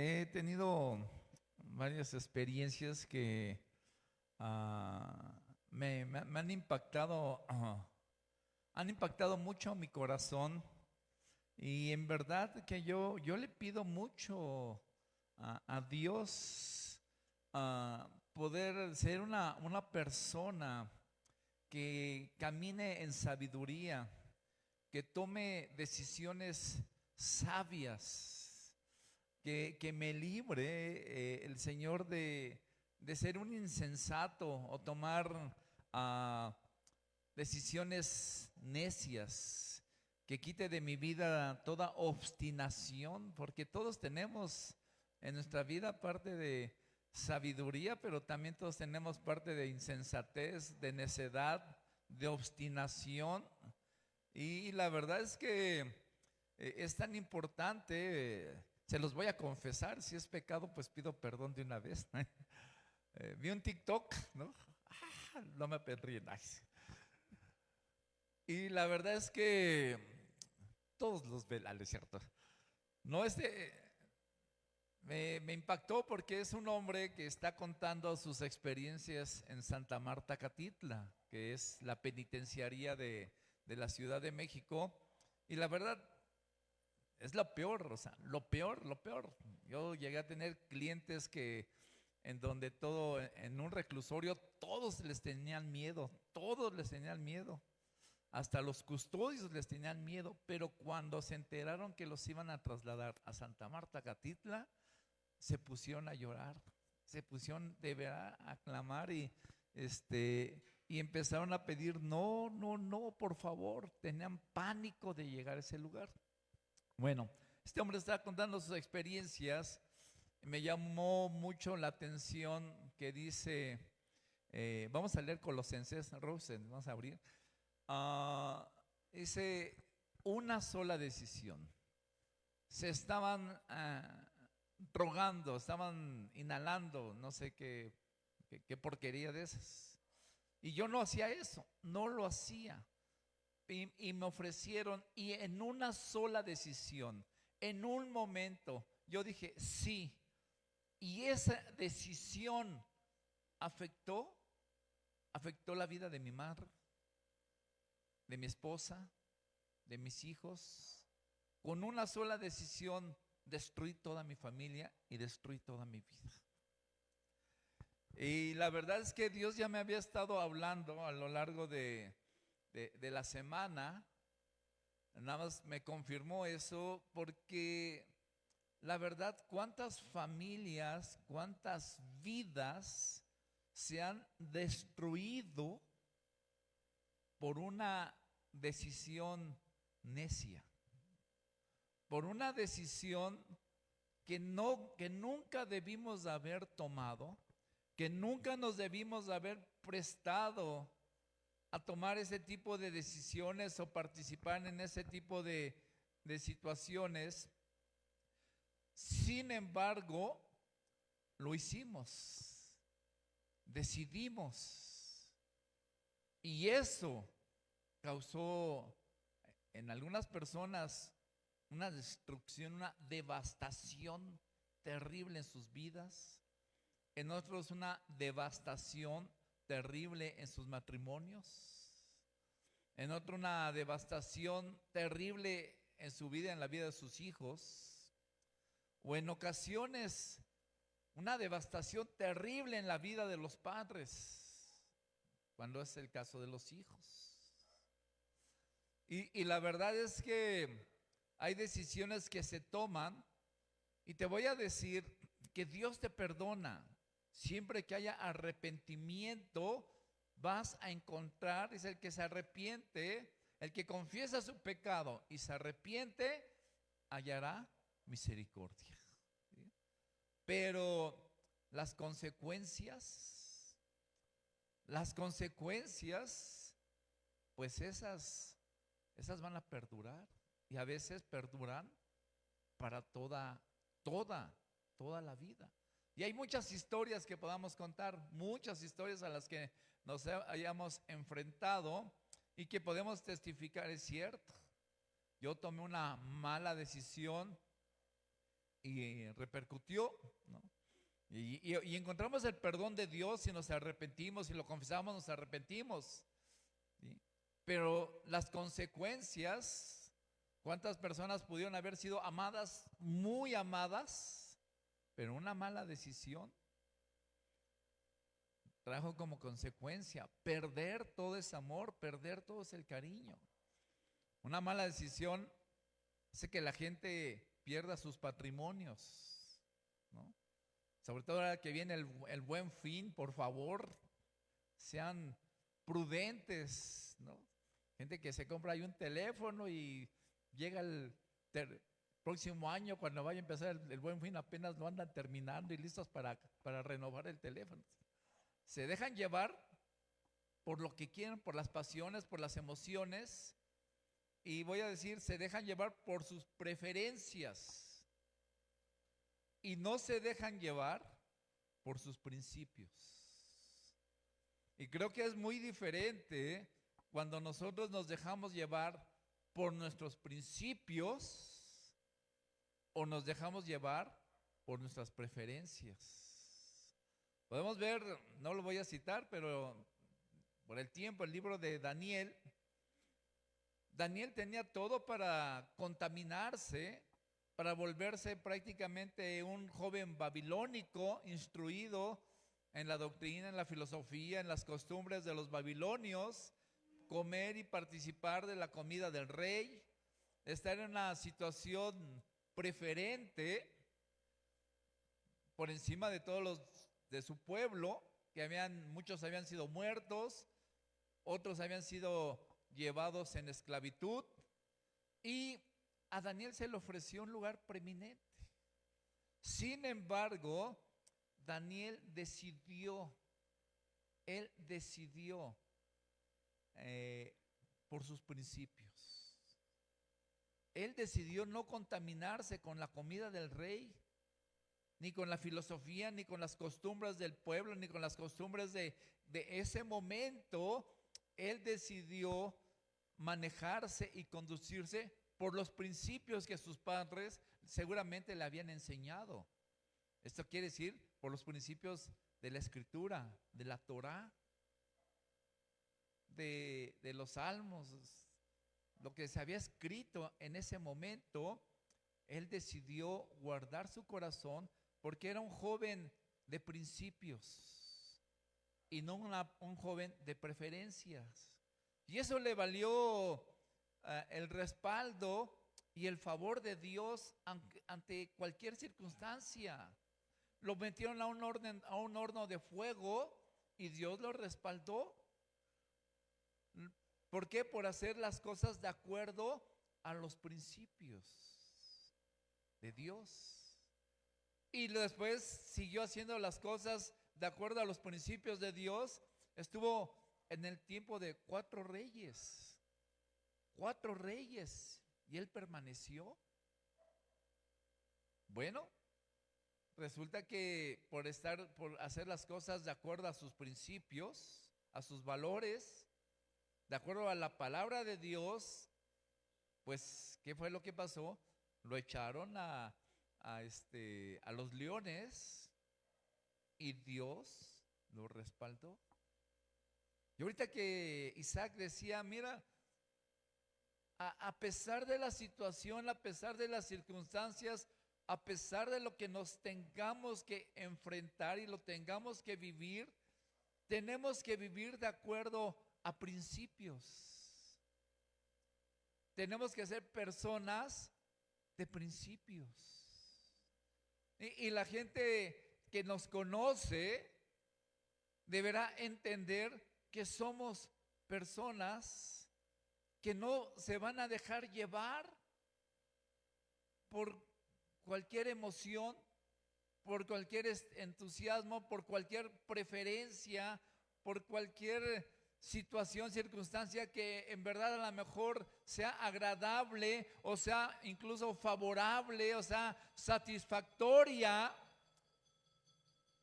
He tenido varias experiencias que me han impactado mucho mi corazón y en verdad que yo le pido mucho a Dios poder ser una persona que camine en sabiduría, que tome decisiones sabias, que me libre el Señor de ser un insensato o tomar ah, decisiones necias, que quite de mi vida toda obstinación, porque todos tenemos en nuestra vida parte de sabiduría, pero también todos tenemos parte de insensatez, de necedad, de obstinación. Y la verdad es que es tan importante, se los voy a confesar, si es pecado, pues pido perdón de una vez. Vi un TikTok, ¿no? No me apedrien. Ay. Y la verdad es que todos los ven, es cierto. No, me impactó porque es un hombre que está contando sus experiencias en Santa Marta, Catitla, que es la penitenciaría de la Ciudad de México. Y la verdad, es lo peor, o sea, lo peor, lo peor. Yo llegué a tener clientes que en donde todo, en un reclusorio, todos les tenían miedo, todos les tenían miedo. Hasta los custodios les tenían miedo, pero cuando se enteraron que los iban a trasladar a Santa Marta, Catitla, se pusieron a llorar, se pusieron de verdad a clamar y empezaron a pedir, no, no, no, por favor, tenían pánico de llegar a ese lugar. Bueno, este hombre estaba contando sus experiencias. Me llamó mucho la atención que dice, vamos a leer Colosenses, Rosen, vamos a abrir. Ah, dice, una sola decisión. Se estaban rogando, estaban inhalando, no sé qué porquería de esas. Y yo no hacía eso, no lo hacía. Y me ofrecieron, y en una sola decisión, en un momento, yo dije sí. Y esa decisión afectó, afectó la vida de mi madre, de mi esposa, de mis hijos. Con una sola decisión destruí toda mi familia y destruí toda mi vida. Y la verdad es que Dios ya me había estado hablando a lo largo de la semana. Nada más me confirmó eso porque la verdad, cuántas familias, cuántas vidas se han destruido por una decisión necia, por una decisión que nunca debimos haber tomado, que nunca nos debimos haber prestado a tomar ese tipo de decisiones o participar en ese tipo de situaciones. Sin embargo, lo hicimos, decidimos, y eso causó en algunas personas una destrucción, una devastación terrible en sus vidas, en otros una devastación terrible en sus matrimonios, en otro una devastación terrible en su vida, en la vida de sus hijos, o en ocasiones una devastación terrible en la vida de los padres, cuando es el caso de los hijos. Y la verdad es que hay decisiones que se toman y te voy a decir que Dios te perdona. Siempre que haya arrepentimiento, vas a encontrar, es el que se arrepiente, el que confiesa su pecado y se arrepiente, hallará misericordia. ¿Sí? Pero las consecuencias, pues esas van a perdurar y a veces perduran para toda la vida. Y hay muchas historias que podamos contar, muchas historias a las que nos hayamos enfrentado y que podemos testificar, es cierto. Yo tomé una mala decisión y repercutió, ¿no? Y encontramos el perdón de Dios si nos arrepentimos, si lo confesamos, nos arrepentimos, ¿sí? Pero las consecuencias, ¿cuántas personas pudieron haber sido amadas, muy amadas, pero una mala decisión trajo como consecuencia perder todo ese amor, perder todo ese cariño? Una mala decisión hace que la gente pierda sus patrimonios, ¿no? Sobre todo ahora que viene el Buen Fin, por favor, sean prudentes, ¿no? Gente que se compra ahí un teléfono y llega el próximo año, cuando vaya a empezar el Buen Fin, apenas lo andan terminando y listos para renovar el teléfono. Se dejan llevar por lo que quieren, por las pasiones, por las emociones, y voy a decir, se dejan llevar por sus preferencias y no se dejan llevar por sus principios. Y creo que es muy diferente cuando nosotros nos dejamos llevar por nuestros principios o nos dejamos llevar por nuestras preferencias. Podemos ver, no lo voy a citar, pero por el tiempo, el libro de Daniel. Daniel tenía todo para contaminarse, para volverse prácticamente un joven babilónico, instruido en la doctrina, en la filosofía, en las costumbres de los babilonios, comer y participar de la comida del rey, estar en una situación preferente por encima de todos los de su pueblo, que muchos habían sido muertos, otros habían sido llevados en esclavitud, y a Daniel se le ofreció un lugar preeminente. Sin embargo, Daniel decidió, él decidió por sus principios. Él decidió no contaminarse con la comida del rey, ni con la filosofía, ni con las costumbres del pueblo, ni con las costumbres de ese momento. Él decidió manejarse y conducirse por los principios que sus padres seguramente le habían enseñado. Esto quiere decir por los principios de la escritura, de la Torá, de los salmos, lo que se había escrito en ese momento. Él decidió guardar su corazón porque era un joven de principios y no un joven de preferencias. Y eso le valió el respaldo y el favor de Dios ante cualquier circunstancia. Lo metieron a un horno de fuego y Dios lo respaldó. ¿Por qué? Por hacer las cosas de acuerdo a los principios de Dios. Y después siguió haciendo las cosas de acuerdo a los principios de Dios. Estuvo en el tiempo de 4 reyes. 4 reyes. Y él permaneció. Bueno, resulta que por hacer las cosas de acuerdo a sus principios, a sus valores, de acuerdo a la palabra de Dios, pues, ¿qué fue lo que pasó? Lo echaron a los leones y Dios lo respaldó. Y ahorita que Isaac decía, mira, a pesar de la situación, a pesar de las circunstancias, a pesar de lo que nos tengamos que enfrentar y lo tengamos que vivir, tenemos que vivir de acuerdo a principios. Tenemos que ser personas de principios. Y la gente que nos conoce deberá entender que somos personas que no se van a dejar llevar por cualquier emoción, por cualquier entusiasmo, por cualquier preferencia, por cualquier situación, circunstancia que en verdad a lo mejor sea agradable o sea incluso favorable o sea satisfactoria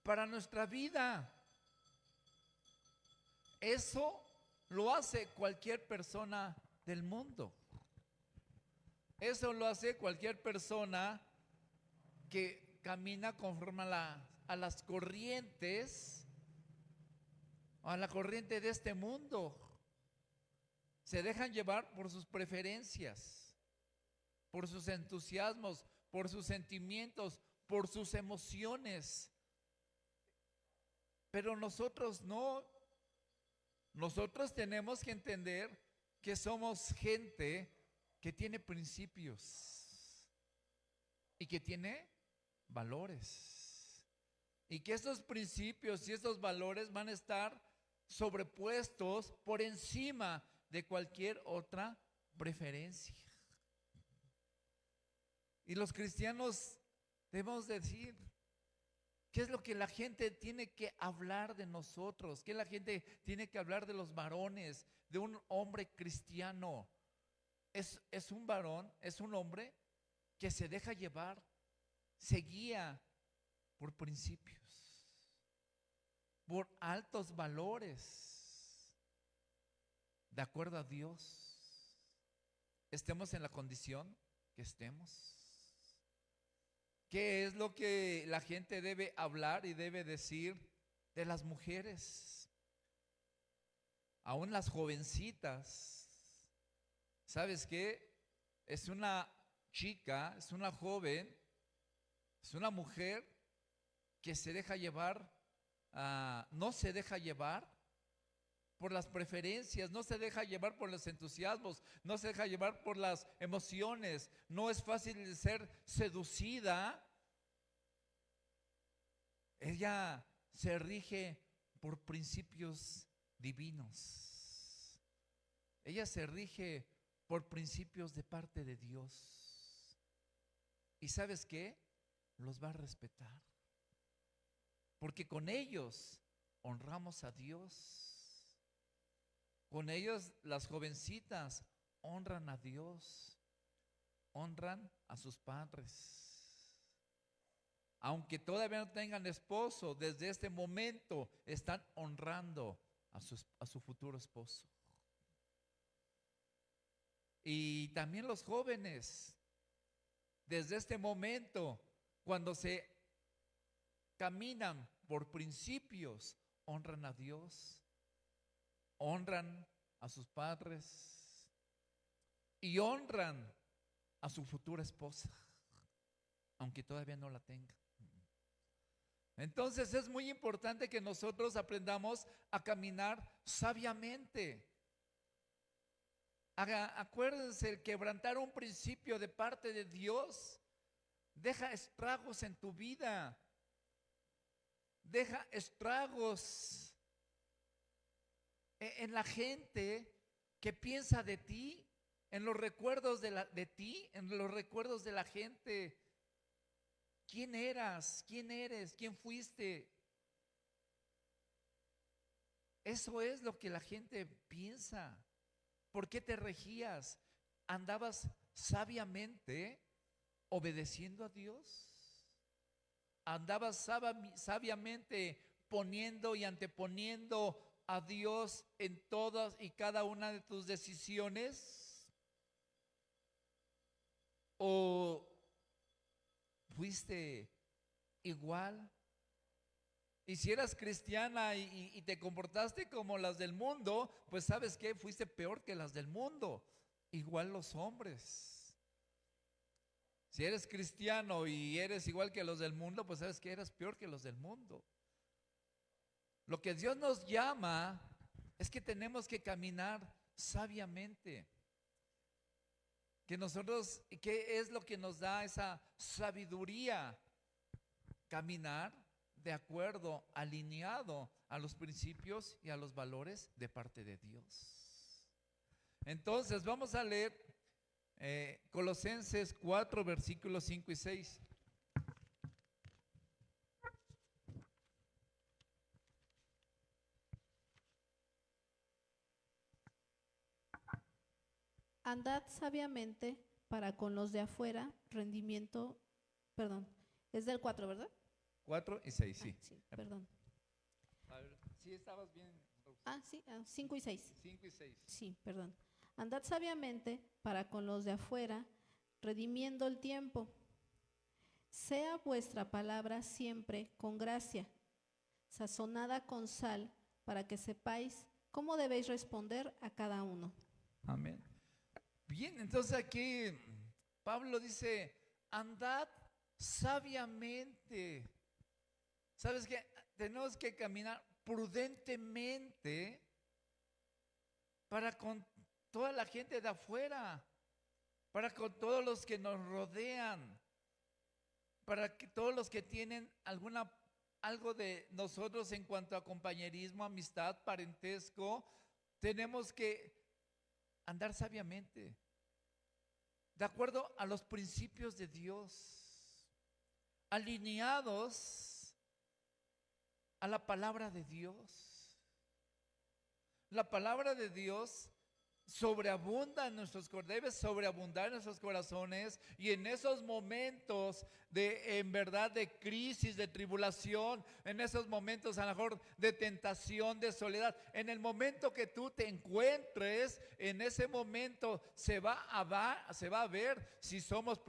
para nuestra vida. Eso lo hace cualquier persona del mundo. Eso lo hace cualquier persona que camina conforme a las corrientes, a la corriente de este mundo. Se dejan llevar por sus preferencias, por sus entusiasmos, por sus sentimientos, por sus emociones. Pero nosotros no. Nosotros tenemos que entender que somos gente que tiene principios y que tiene valores. Y que esos principios y esos valores van a estar sobrepuestos por encima de cualquier otra preferencia. Y los cristianos debemos decir, ¿qué es lo que la gente tiene que hablar de nosotros? ¿Qué la gente tiene que hablar de los varones, de un hombre cristiano? Es un varón, es un hombre que se deja llevar, se guía por principios, por altos valores, de acuerdo a Dios. Estemos en la condición que estemos. ¿Qué es lo que la gente debe hablar y debe decir de las mujeres? Aún las jovencitas. ¿Sabes qué? Es una chica, es una joven, es una mujer que se deja llevar, no se deja llevar por las preferencias, no se deja llevar por los entusiasmos, no se deja llevar por las emociones, no es fácil de ser seducida. Ella se rige por principios divinos. Ella se rige por principios de parte de Dios. ¿Y sabes qué? Los va a respetar. Porque con ellos honramos a Dios. Con ellos las jovencitas honran a Dios, honran a sus padres. Aunque todavía no tengan esposo, desde este momento están honrando a su futuro esposo. Y también los jóvenes, desde este momento, cuando se caminan por principios, honran a Dios, honran a sus padres y honran a su futura esposa, aunque todavía no la tengan. Entonces es muy importante que nosotros aprendamos a caminar sabiamente. Acuérdense, el quebrantar un principio de parte de Dios deja estragos en tu vida, deja estragos en la gente que piensa de ti, en los recuerdos de ti, en los recuerdos de la gente. ¿Quién eras? ¿Quién eres? ¿Quién fuiste? Eso es lo que la gente piensa. ¿Por qué te regías? ¿Andabas sabiamente obedeciendo a Dios? ¿Andabas sabiamente poniendo y anteponiendo a Dios en todas y cada una de tus decisiones? ¿O fuiste igual? Y si eras cristiana y te comportaste como las del mundo, pues ¿sabes qué? Fuiste peor que las del mundo. Igual los hombres. Si eres cristiano y eres igual que los del mundo, pues ¿sabes qué? Eras peor que los del mundo. Lo que Dios nos llama es que tenemos que caminar sabiamente. Que nosotros, ¿qué es lo que nos da esa sabiduría? Caminar de acuerdo, alineado a los principios y a los valores de parte de Dios. Entonces vamos a leer Colosenses 4, versículos 5 y 6. Andad sabiamente para con los de afuera, es del 4, ¿verdad? 4 y 6, sí. Sí, perdón. A ver, sí, estabas bien. Sí, 5 y 6. 5 y 6. Sí, perdón. Andad sabiamente para con los de afuera, redimiendo el tiempo. Sea vuestra palabra siempre con gracia, sazonada con sal, para que sepáis cómo debéis responder a cada uno. Amén. Bien, entonces aquí Pablo dice, andad sabiamente. ¿Sabes qué? Tenemos que caminar prudentemente para con toda la gente de afuera, para con todos los que nos rodean, para que todos los que tienen algo de nosotros en cuanto a compañerismo, amistad, parentesco, tenemos que andar sabiamente, de acuerdo a los principios de Dios, alineados a la palabra de Dios. La palabra de Dios sobreabunda en debe sobreabundar en nuestros corazones, y en esos momentos de, en verdad, de crisis, de tribulación, en esos momentos a lo mejor de tentación, de soledad, en el momento que tú te encuentres, en ese momento se va a ver si somos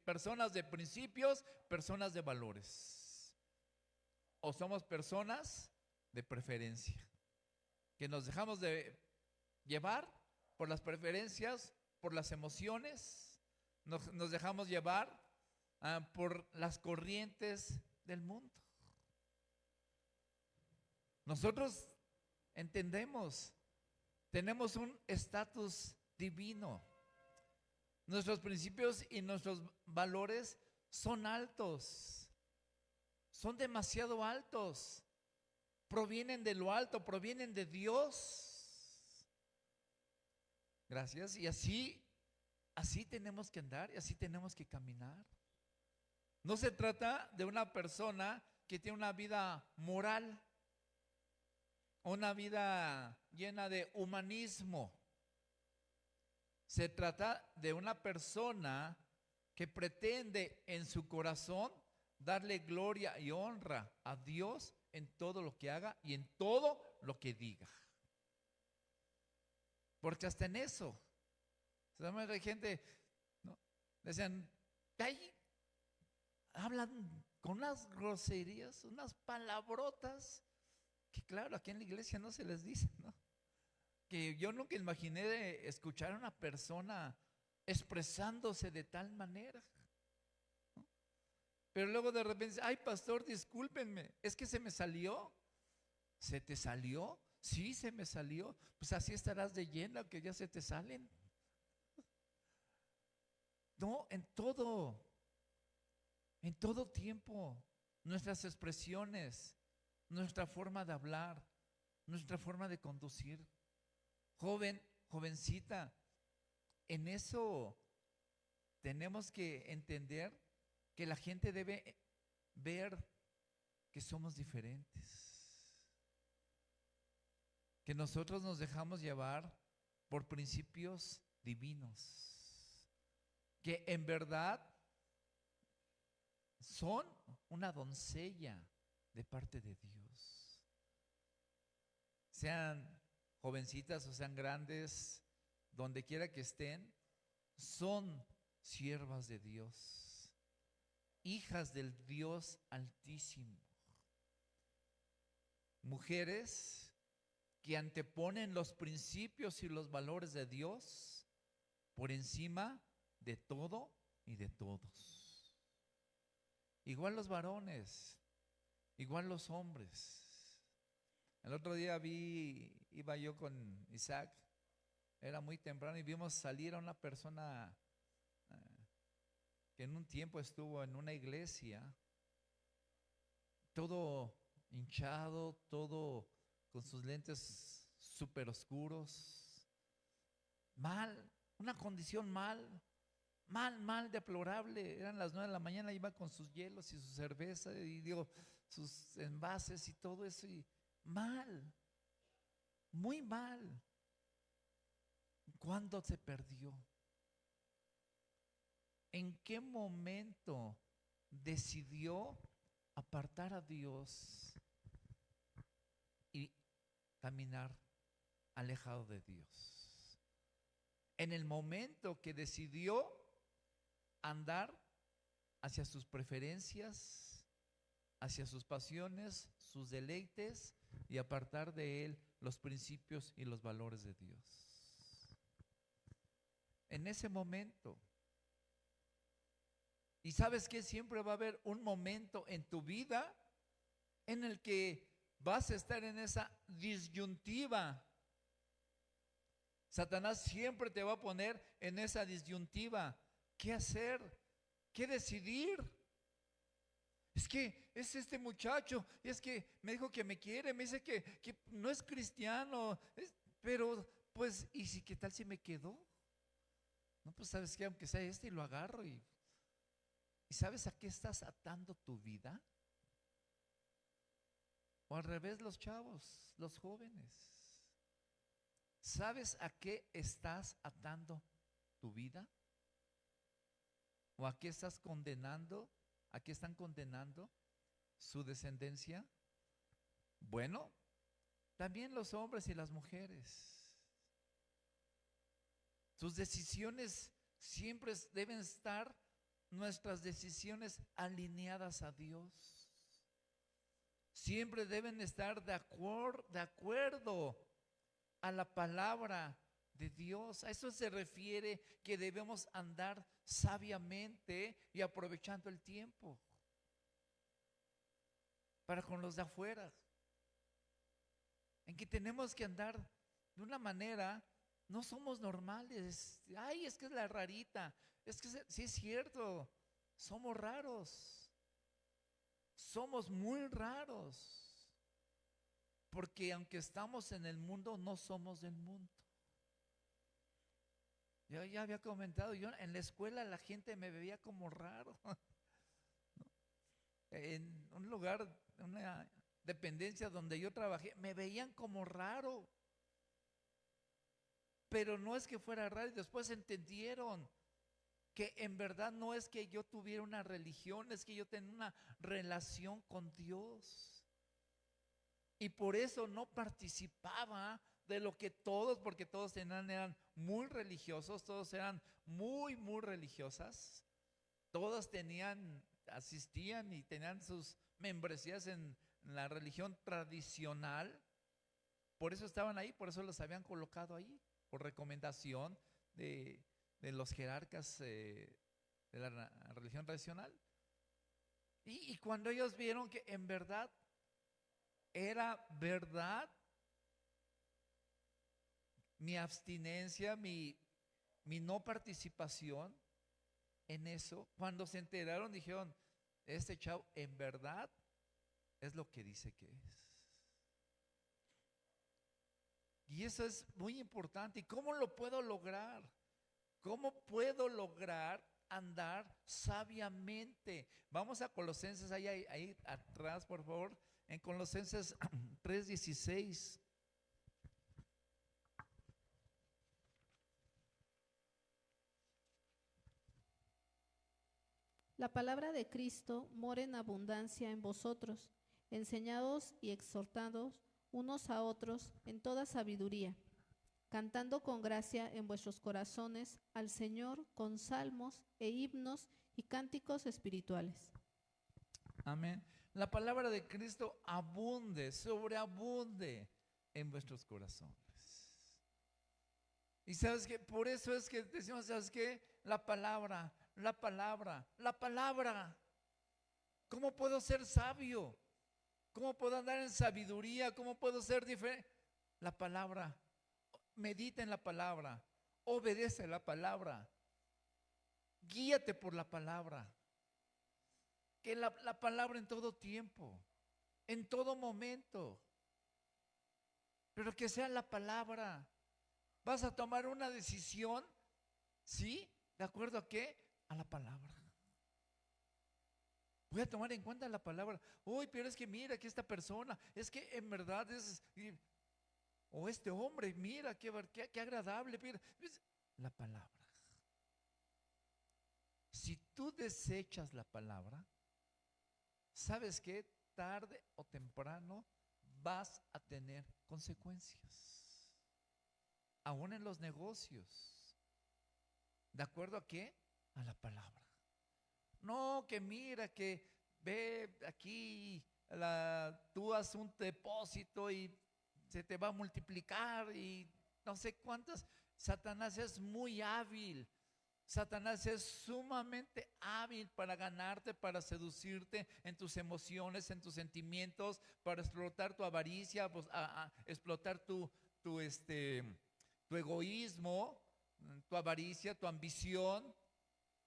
personas de principios, personas de valores, o somos personas de preferencia, que nos dejamos de llevar por las preferencias, por las emociones, nos dejamos llevar por las corrientes del mundo. Nosotros entendemos, tenemos un estatus divino. Nuestros principios y nuestros valores son altos, son demasiado altos, provienen de lo alto, provienen de Dios. Gracias. Y así tenemos que andar y así tenemos que caminar. No se trata de una persona que tiene una vida moral, una vida llena de humanismo. Se trata de una persona que pretende en su corazón darle gloria y honra a Dios en todo lo que haga y en todo lo que diga. Porque hasta en eso, hay gente, ¿no? Decían, ahí hablan con unas groserías, unas palabrotas, que claro, aquí en la iglesia no se les dice, ¿no? Que yo nunca imaginé de escuchar a una persona expresándose de tal manera, ¿no? Pero luego de repente, ay pastor, discúlpenme, es que se me salió. ¿Se te salió? Sí, se me salió. Pues así estarás de llena que ya se te salen. No, en todo tiempo, nuestras expresiones, nuestra forma de hablar, nuestra forma de conducir. Joven, jovencita, en eso tenemos que entender que la gente debe ver que somos diferentes, que nosotros nos dejamos llevar por principios divinos, que en verdad son una doncella de parte de Dios. Sean jovencitas o sean grandes, donde quiera que estén, son siervas de Dios, hijas del Dios Altísimo, mujeres que anteponen los principios y los valores de Dios por encima de todo y de todos. Igual los varones, igual los hombres. El otro día iba yo con Isaac, era muy temprano, y vimos salir a una persona que en un tiempo estuvo en una iglesia, todo hinchado, todo con sus lentes súper oscuros, mal, una condición mal, deplorable. Eran las 9 de la mañana, iba con sus hielos y su cerveza y sus envases y todo eso, y mal, muy mal. ¿Cuándo se perdió? ¿En qué momento decidió apartar a Dios y caminar alejado de Dios? En el momento que decidió andar hacia sus preferencias, hacia sus pasiones, sus deleites y apartar de él los principios y los valores de Dios. En ese momento, y sabes que siempre va a haber un momento en tu vida en el que vas a estar en esa disyuntiva. Satanás siempre te va a poner en esa disyuntiva. ¿Qué hacer? ¿Qué decidir? Es que es este muchacho, es que me dijo que me quiere, me dice que no es cristiano, pero pues, ¿y si qué tal si me quedó? No, pues sabes que aunque sea este y lo agarro ¿y sabes a qué estás atando tu vida? O al revés, los chavos, los jóvenes. ¿Sabes a qué estás atando tu vida? ¿O a qué estás condenando? ¿A qué están condenando su descendencia? Bueno, también los hombres y las mujeres. Sus decisiones siempre deben estar, nuestras decisiones alineadas a Dios. Siempre deben estar de acuerdo a la palabra de Dios. A eso se refiere que debemos andar sabiamente y aprovechando el tiempo para con los de afuera. En que tenemos que andar de una manera, no somos normales. Ay, es que es la rarita. Es que sí es cierto, somos raros. Somos muy raros. Porque aunque estamos en el mundo, no somos del mundo. Yo ya había comentado, yo en la escuela la gente me veía como raro. En un lugar, una dependencia donde yo trabajé, me veían como raro. Pero no es que fuera raro, y después entendieron que en verdad no es que yo tuviera una religión, es que yo tenía una relación con Dios. Y por eso no participaba de lo que todos, porque todos eran muy religiosos, todos eran muy religiosas, todas asistían y tenían sus membresías en la religión tradicional. Por eso estaban ahí, por eso los habían colocado ahí, por recomendación de los jerarcas de la religión tradicional. Y cuando ellos vieron que en verdad era verdad mi abstinencia, mi no participación en eso, cuando se enteraron dijeron, este chavo en verdad es lo que dice que es. Y eso es muy importante. ¿Y cómo lo puedo lograr? ¿Cómo puedo lograr andar sabiamente? Vamos a Colosenses, ahí atrás, por favor, en Colosenses 3:16. La palabra de Cristo mora en abundancia en vosotros, enseñados y exhortados unos a otros en toda sabiduría, cantando con gracia en vuestros corazones al Señor con salmos e himnos y cánticos espirituales. Amén. La palabra de Cristo abunde, sobreabunde en vuestros corazones. Y sabes que por eso es que decimos, ¿sabes qué? La palabra. ¿Cómo puedo ser sabio? ¿Cómo puedo andar en sabiduría? ¿Cómo puedo ser diferente? La palabra. Medita en la palabra. Obedece la palabra. Guíate por la palabra. Que la palabra en todo tiempo, en todo momento. Pero que sea la palabra. Vas a tomar una decisión, ¿sí? ¿De acuerdo a qué? A la palabra. Voy a tomar en cuenta la palabra. Uy, pero es que mira que esta persona, es que en verdad es, o este hombre, mira qué agradable. Mira, la palabra. Si tú desechas la palabra, ¿sabes qué? Tarde o temprano vas a tener consecuencias. Aún en los negocios. ¿De acuerdo a qué? A la palabra. No, que mira, que ve aquí, tú haces un depósito y se te va a multiplicar y no sé cuántas. Satanás es muy hábil. Satanás es sumamente hábil para ganarte, para seducirte en tus emociones, en tus sentimientos, para explotar tu avaricia, pues, explotar tu egoísmo, tu avaricia, tu ambición.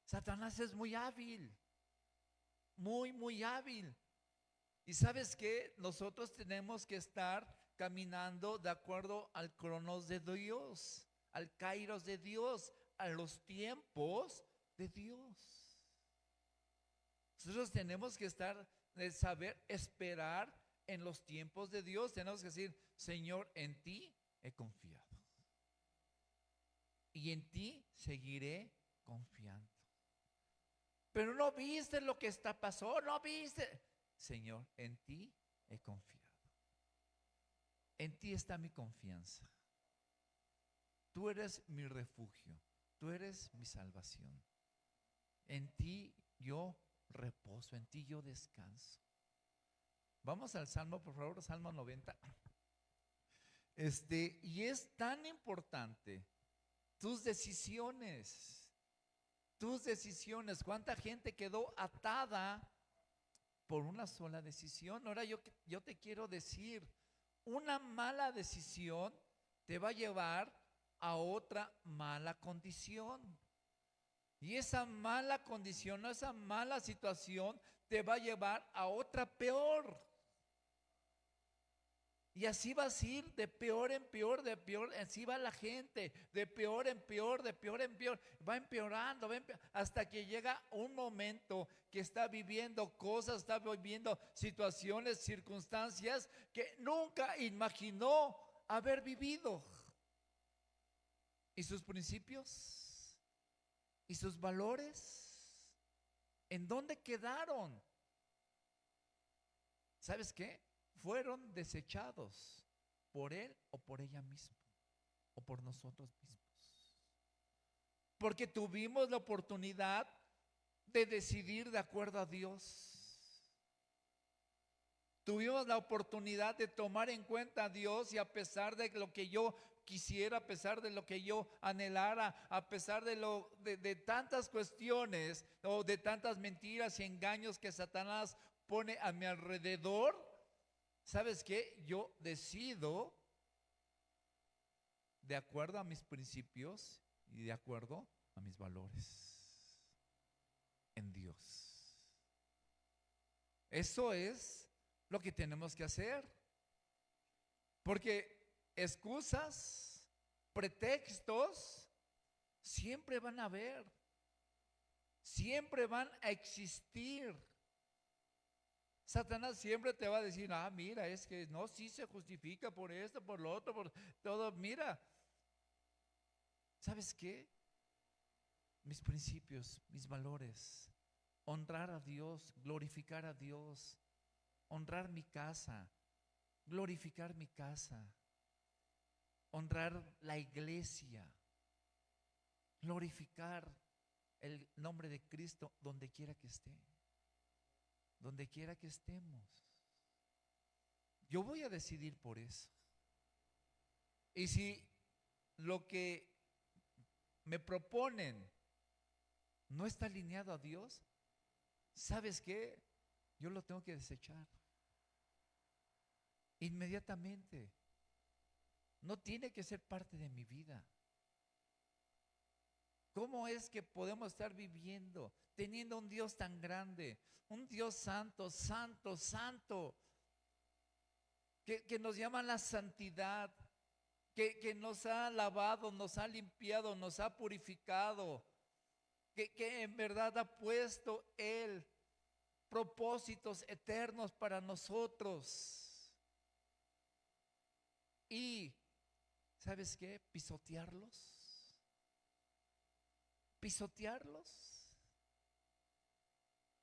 Satanás es muy hábil, muy, muy hábil. Y sabes que nosotros tenemos que estar caminando de acuerdo al cronos de Dios, al kairos de Dios, a los tiempos de Dios. Nosotros tenemos que saber esperar en los tiempos de Dios. Tenemos que decir, Señor, en ti he confiado y en ti seguiré confiando. Pero no viste lo que pasó, no viste. Señor, en ti he confiado. En ti está mi confianza. Tú eres mi refugio. Tú eres mi salvación. En ti yo reposo, en ti yo descanso. Vamos al Salmo, por favor, Salmo 90. Y es tan importante tus decisiones. Tus decisiones. ¿Cuánta gente quedó atada por una sola decisión? Ahora yo te quiero decir, una mala decisión te va a llevar a otra mala condición. Y esa mala condición, esa mala situación te va a llevar a otra peor. Y así vas a ir de peor en peor, de peor, así va la gente, de peor en peor, de peor en peor, va empeorando, hasta que llega un momento que está viviendo cosas, está viviendo situaciones, circunstancias que nunca imaginó haber vivido. ¿Y sus principios? ¿Y sus valores? ¿En dónde quedaron? ¿Sabes qué? Fueron desechados por él o por ella misma o por nosotros mismos. Porque tuvimos la oportunidad de decidir de acuerdo a Dios. Tuvimos la oportunidad de tomar en cuenta a Dios, y a pesar de lo que yo quisiera, a pesar de lo que yo anhelara, a pesar de tantas cuestiones o de tantas mentiras y engaños que Satanás pone a mi alrededor, ¿sabes qué? Yo decido de acuerdo a mis principios y de acuerdo a mis valores en Dios. Eso es lo que tenemos que hacer. Porque excusas, pretextos, siempre van a haber. Siempre van a existir. Satanás siempre te va a decir, mira, es que no, sí se justifica por esto, por lo otro, por todo. Mira, ¿sabes qué? Mis principios, mis valores, honrar a Dios, glorificar a Dios, honrar mi casa, glorificar mi casa, honrar la iglesia, glorificar el nombre de Cristo donde quiera que esté. Donde quiera que estemos. Yo voy a decidir por eso. Y si lo que me proponen no está alineado a Dios, ¿sabes qué? Yo lo tengo que desechar inmediatamente. No tiene que ser parte de mi vida. ¿Cómo es que podemos estar viviendo teniendo un Dios tan grande, un Dios santo, santo, santo, que nos llama a la santidad, que nos ha lavado, nos ha limpiado, nos ha purificado, que en verdad ha puesto Él propósitos eternos para nosotros? Y, ¿sabes qué? Pisotearlos,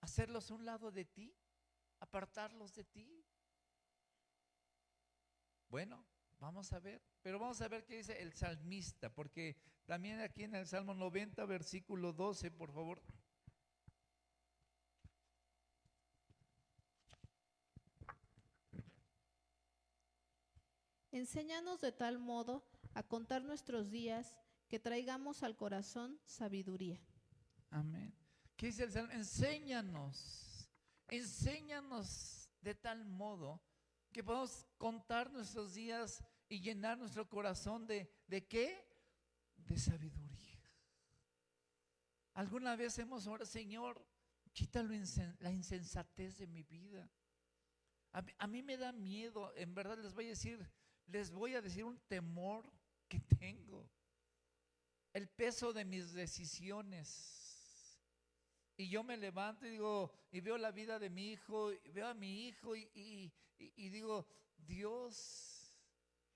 hacerlos a un lado de ti, apartarlos de ti. Bueno, vamos a ver, pero vamos a ver qué dice el salmista, porque también aquí en el Salmo 90, versículo 12, por favor. Enséñanos de tal modo a contar nuestros días que traigamos al corazón sabiduría. Amén. ¿Qué dice el Salmo? Enséñanos de tal modo que podamos contar nuestros días y llenar nuestro corazón ¿de qué? De sabiduría. ¿Alguna vez hemos orado, Señor, quita la insensatez de mi vida? A mí me da miedo, en verdad les voy a decir un temor que tengo. El peso de mis decisiones. Y yo me levanto y digo, y veo la vida de mi hijo, y veo a mi hijo y digo, Dios,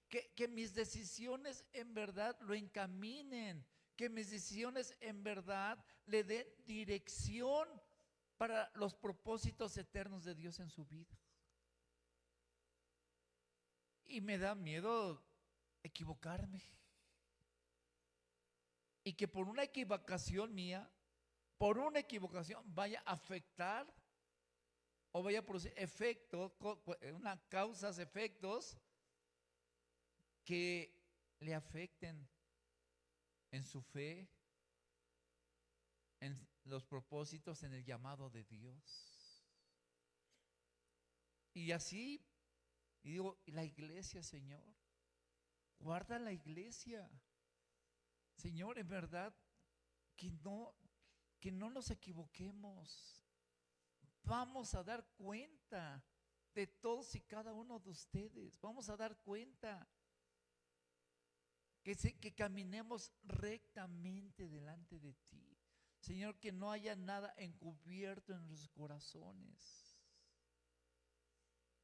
que mis decisiones en verdad lo encaminen, que mis decisiones en verdad le den dirección para los propósitos eternos de Dios en su vida. Y me da miedo equivocarme. Y que por una equivocación mía, por una equivocación vaya a afectar o vaya a producir efectos, causas, efectos que le afecten en su fe, en los propósitos, en el llamado de Dios. Y así, y digo, la iglesia, Señor, guarda la iglesia. Señor, en verdad, que no nos equivoquemos. Vamos a dar cuenta de todos y cada uno de ustedes. Vamos a dar cuenta que caminemos rectamente delante de ti. Señor, que no haya nada encubierto en nuestros corazones.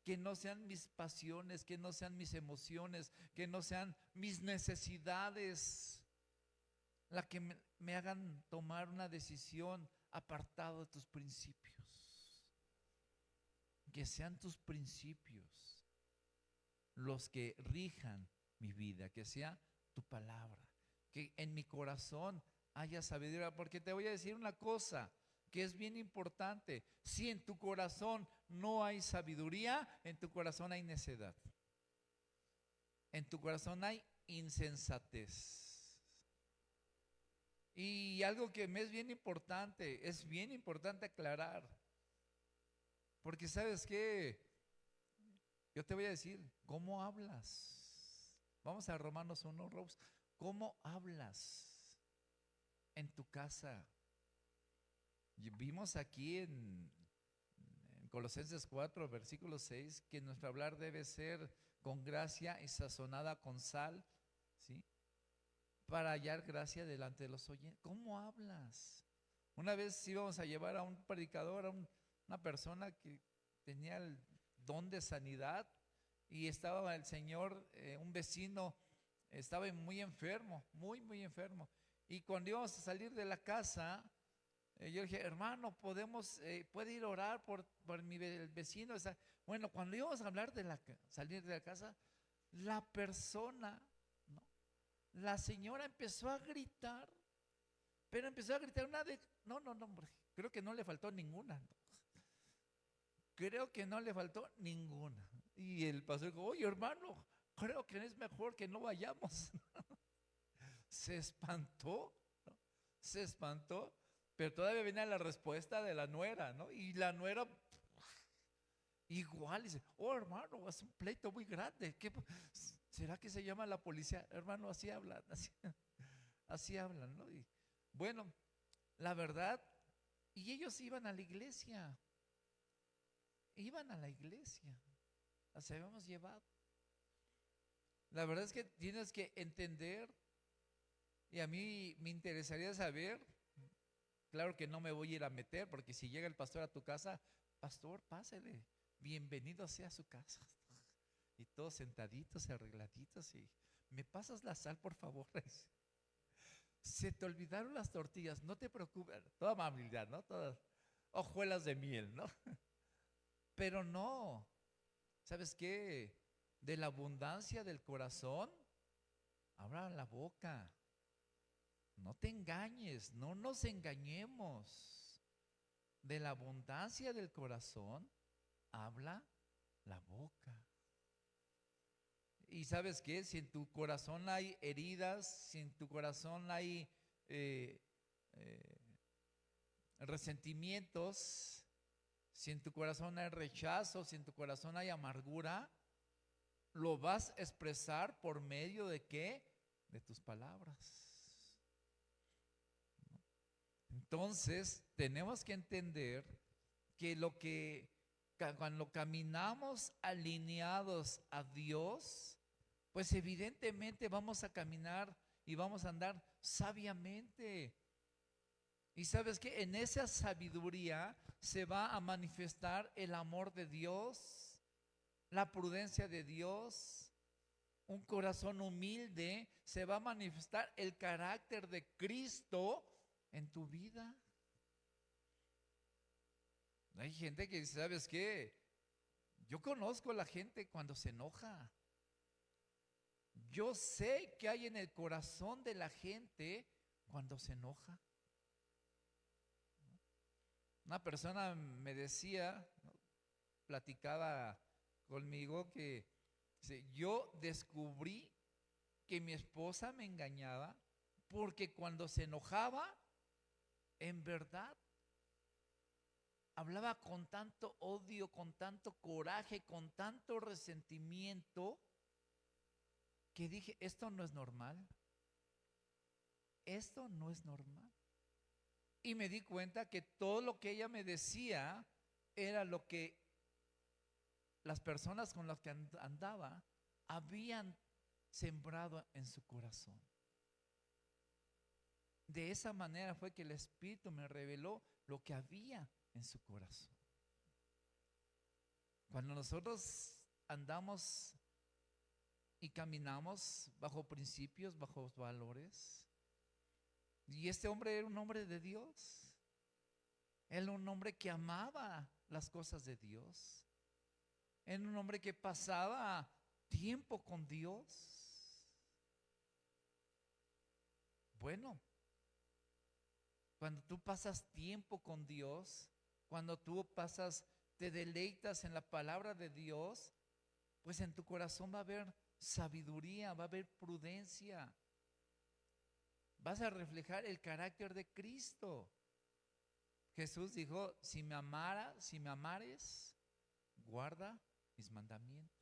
Que no sean mis pasiones, que no sean mis emociones, que no sean mis necesidades la que me hagan tomar una decisión apartado de tus principios. Que sean tus principios los que rijan mi vida, que sea tu palabra, que en mi corazón haya sabiduría, porque te voy a decir una cosa que es bien importante: si en tu corazón no hay sabiduría, en tu corazón hay necedad, en tu corazón hay insensatez. Y algo que me es bien importante aclarar, porque ¿sabes qué? Yo te voy a decir, ¿cómo hablas? Vamos a Romanos 1, Robs. ¿Cómo hablas en tu casa? Vimos aquí en Colosenses 4, versículo 6, que nuestro hablar debe ser con gracia y sazonada con sal, ¿sí? Para hallar gracia delante de los oyentes. ¿Cómo hablas? Una vez íbamos a llevar a un predicador, a una persona que tenía el don de sanidad, y estaba el señor, un vecino, estaba muy enfermo, muy enfermo. Y cuando íbamos a salir de la casa, yo dije, hermano, puede ir a orar por el vecino. Bueno, cuando íbamos a hablar de salir de la casa, la persona, la señora empezó a gritar, pero empezó a gritar no, hombre, creo que no le faltó ninguna. Creo que no le faltó ninguna. Y el pastor dijo, oye, hermano, creo que es mejor que no vayamos. Se espantó, ¿no? Se espantó, pero todavía venía la respuesta de la nuera, ¿no? Y la nuera igual dice, oh, hermano, es un pleito muy grande. ¿Será que se llama la policía? Hermano, así hablan, así hablan, ¿no? Y bueno, la verdad, y ellos iban a la iglesia. Las habíamos llevado. La verdad es que tienes que entender, y a mí me interesaría saber, claro que no me voy a ir a meter, porque si llega el pastor a tu casa, pastor, pásele, bienvenido sea a su casa. Y todos sentaditos, arregladitos, y ¿me pasas la sal, por favor? Se te olvidaron las tortillas, no te preocupes, toda amabilidad, ¿no? Todas hojuelas de miel, ¿no? Pero no, ¿sabes qué? De la abundancia del corazón, abra la boca. No te engañes, no nos engañemos. De la abundancia del corazón, habla la boca. Y ¿sabes qué? Si en tu corazón hay heridas, si en tu corazón hay eh, eh, resentimientos, si en tu corazón hay rechazo, si en tu corazón hay amargura, lo vas a expresar por medio de ¿qué? De tus palabras. Entonces, tenemos que entender que cuando caminamos alineados a Dios, pues evidentemente vamos a caminar y vamos a andar sabiamente. Y sabes que en esa sabiduría se va a manifestar el amor de Dios, la prudencia de Dios, un corazón humilde, se va a manifestar el carácter de Cristo en tu vida. Hay gente que dice, ¿sabes qué? Yo conozco a la gente cuando se enoja. Yo sé qué hay en el corazón de la gente cuando se enoja. Una persona me decía, ¿no?, platicaba conmigo que dice, yo descubrí que mi esposa me engañaba porque cuando se enojaba, en verdad, hablaba con tanto odio, con tanto coraje, con tanto resentimiento, que dije, esto no es normal. Esto no es normal. Y me di cuenta que todo lo que ella me decía era lo que las personas con las que andaba habían sembrado en su corazón. De esa manera fue que el Espíritu me reveló lo que había en su corazón. Cuando nosotros andamos y caminamos bajo principios, bajo valores, y este hombre era un hombre de Dios, era un hombre que amaba las cosas de Dios, era un hombre que pasaba tiempo con Dios. Bueno, cuando tú pasas tiempo con Dios, cuando tú te deleitas en la palabra de Dios, pues en tu corazón va a haber sabiduría, va a haber prudencia. Vas a reflejar el carácter de Cristo. Jesús dijo, si me amares, guarda mis mandamientos.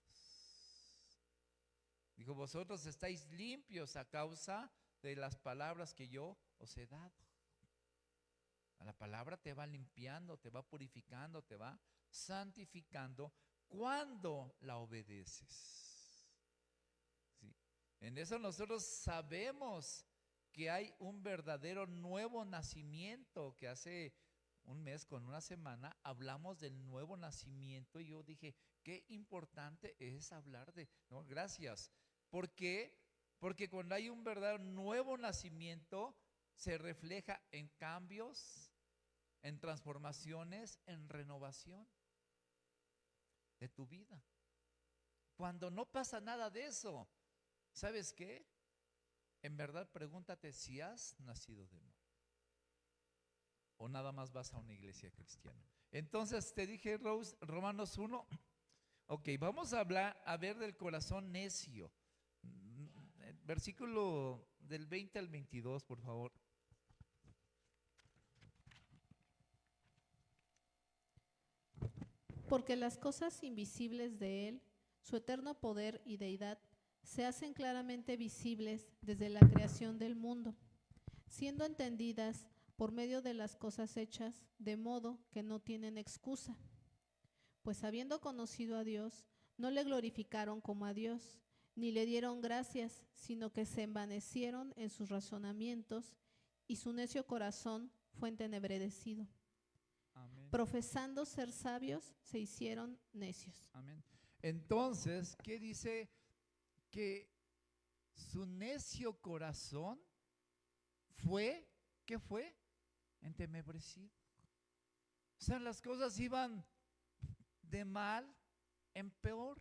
Dijo, vosotros estáis limpios a causa de las palabras que yo os he dado. La palabra te va limpiando, te va purificando, te va santificando cuando la obedeces. ¿Sí? En eso nosotros sabemos que hay un verdadero nuevo nacimiento, que hace un mes con una semana hablamos del nuevo nacimiento y yo dije, qué importante es hablar de, no, gracias. ¿Por qué? Porque cuando hay un verdadero nuevo nacimiento se refleja en cambios, en transformaciones, en renovación de tu vida. Cuando no pasa nada de eso, ¿sabes qué? En verdad pregúntate si has nacido de nuevo o nada más vas a una iglesia cristiana. Entonces te dije, Rose, Romanos 1. Ok, vamos a ver del corazón necio. Versículo del 20 al 22, por favor. Porque las cosas invisibles de Él, su eterno poder y deidad, se hacen claramente visibles desde la creación del mundo, siendo entendidas por medio de las cosas hechas, de modo que no tienen excusa. Pues habiendo conocido a Dios, no le glorificaron como a Dios, ni le dieron gracias, sino que se envanecieron en sus razonamientos, y su necio corazón fue entenebrecido. Amén. Profesando ser sabios, se hicieron necios. Amén. Entonces, ¿qué dice? Que su necio corazón fue, ¿qué fue? Entenebrecido. O sea, las cosas iban de mal en peor.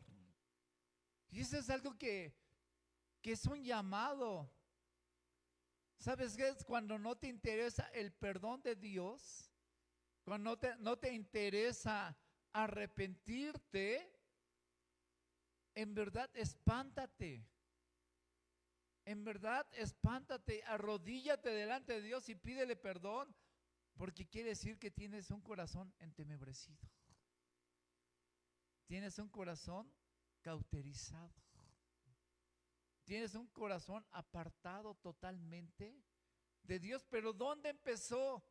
Y eso es algo que es un llamado. ¿Sabes qué es? Cuando no te interesa el perdón de Dios, cuando no te interesa arrepentirte, en verdad espántate. En verdad espántate, arrodíllate delante de Dios y pídele perdón, porque quiere decir que tienes un corazón entenebrecido. Tienes un corazón cauterizado. Tienes un corazón apartado totalmente de Dios. Pero ¿dónde empezó?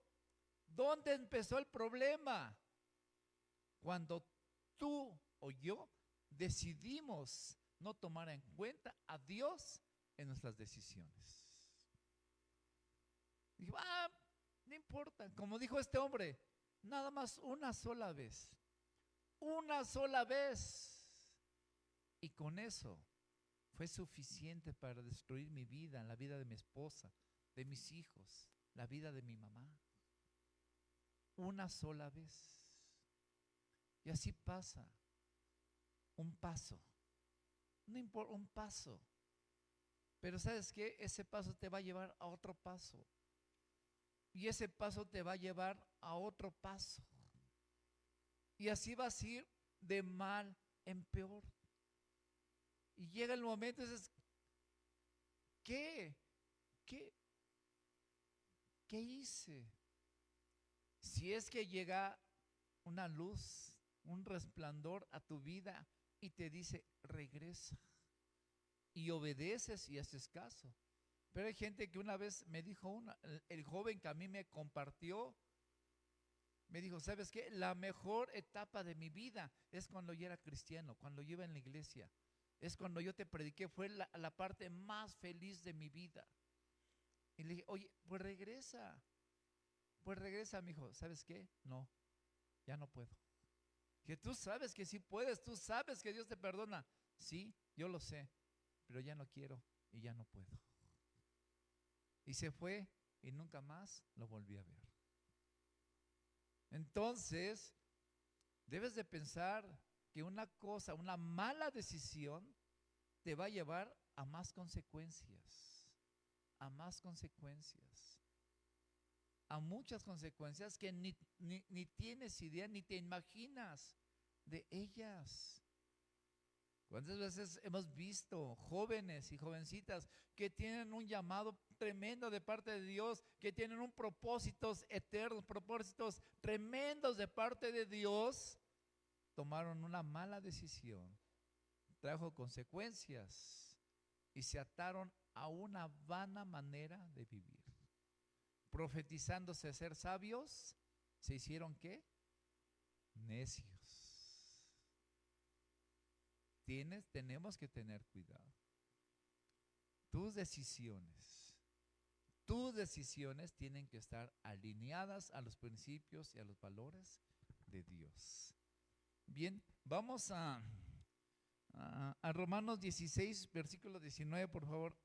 ¿Dónde empezó el problema? Cuando tú o yo decidimos no tomar en cuenta a Dios en nuestras decisiones. Dijo, no importa, como dijo este hombre, nada más una sola vez. Una sola vez. Y con eso fue suficiente para destruir mi vida, la vida de mi esposa, de mis hijos, la vida de mi mamá. Una sola vez. Y así pasa. Un paso. No importa, un paso. Pero ¿sabes qué? Ese paso te va a llevar a otro paso. Y ese paso te va a llevar a otro paso. Y así vas a ir de mal en peor. Y llega el momento y dices, ¿qué hice? Si es que llega una luz, un resplandor a tu vida y te dice, regresa. Y obedeces y haces caso. Pero hay gente que una vez me dijo, el joven que a mí me compartió, me dijo, ¿sabes qué? La mejor etapa de mi vida es cuando yo era cristiano, cuando yo iba en la iglesia. Es cuando yo te prediqué, fue la parte más feliz de mi vida. Y le dije, oye, pues regresa, mi hijo. ¿Sabes qué? No, ya no puedo. Que tú sabes que sí puedes, tú sabes que Dios te perdona. Sí, yo lo sé, pero ya no quiero y ya no puedo. Y se fue y nunca más lo volví a ver. Entonces, debes de pensar que una cosa, una mala decisión te va a llevar a más consecuencias, a más consecuencias, a muchas consecuencias que ni tienes idea, ni te imaginas de ellas. ¿Cuántas veces hemos visto jóvenes y jovencitas que tienen un llamado tremendo de parte de Dios, que tienen un propósitos eternos, propósitos tremendos de parte de Dios, tomaron una mala decisión, trajo consecuencias y se ataron a una vana manera de vivir? Profetizándose ser sabios, ¿se hicieron qué? Necios. Tenemos que tener cuidado. Tus decisiones tienen que estar alineadas a los principios y a los valores de Dios. Bien, vamos a Romanos 16, versículo 19, por favor.